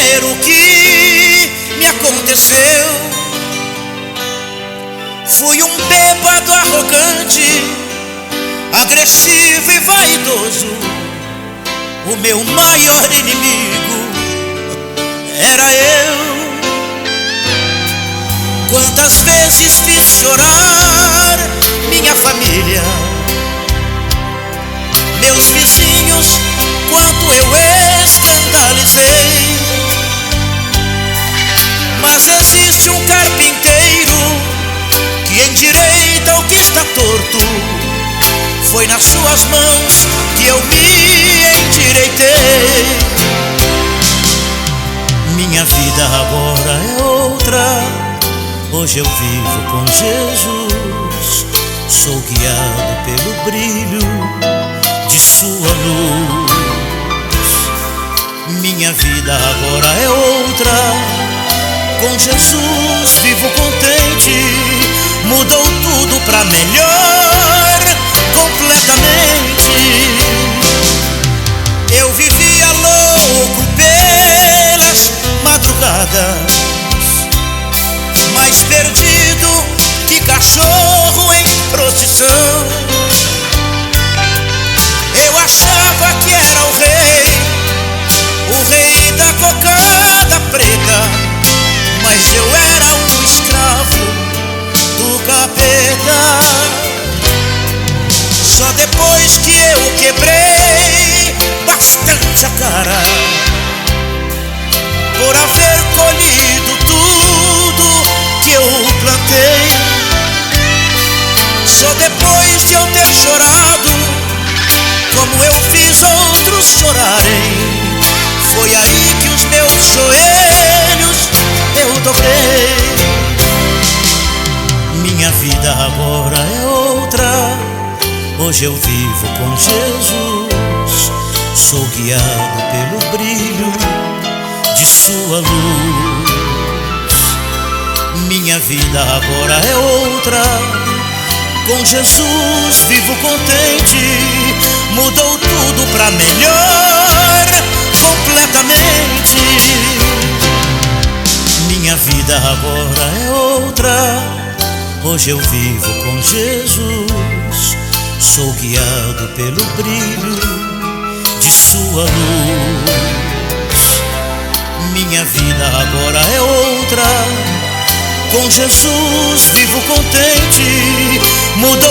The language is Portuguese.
dizer o que me aconteceu. Fui um bêbado arrogante, agressivo e vaidoso. O meu maior inimigo era eu. Quantas vezes fiz chorar minha família, meus vizinhos, quanto eu escandalizei. Mas existe um carpinteiro que endireita o que está torto. Foi nas suas mãos que eu me endireitei. Minha vida agora é outra. Hoje eu vivo com Jesus. Sou guiado pelo brilho de sua luz. Minha vida agora é outra. Com Jesus vivo contente. Mudou tudo pra melhor, completamente. Eu vivia louco pelas madrugadas, mais perdido que cachorro em procissão. Eu achava que era o rei da cocada preta, mas eu era um escravo do capeta. Só depois que eu quebrei bastante a cara por haver colhido tudo que eu plantei. Só depois de eu ter chorado como eu fiz outros chorarem, foi aí que os meus joelhos eu dobrei. Minha vida agora é outra. Hoje eu vivo com Jesus. Sou guiado pelo brilho de sua luz. Minha vida agora é outra. Com Jesus vivo contente. Mudou tudo pra melhor, completamente. Minha vida agora é outra. Hoje eu vivo com Jesus. Sou guiado pelo brilho de sua luz. Minha vida agora é outra. Com Jesus vivo contente. Mudou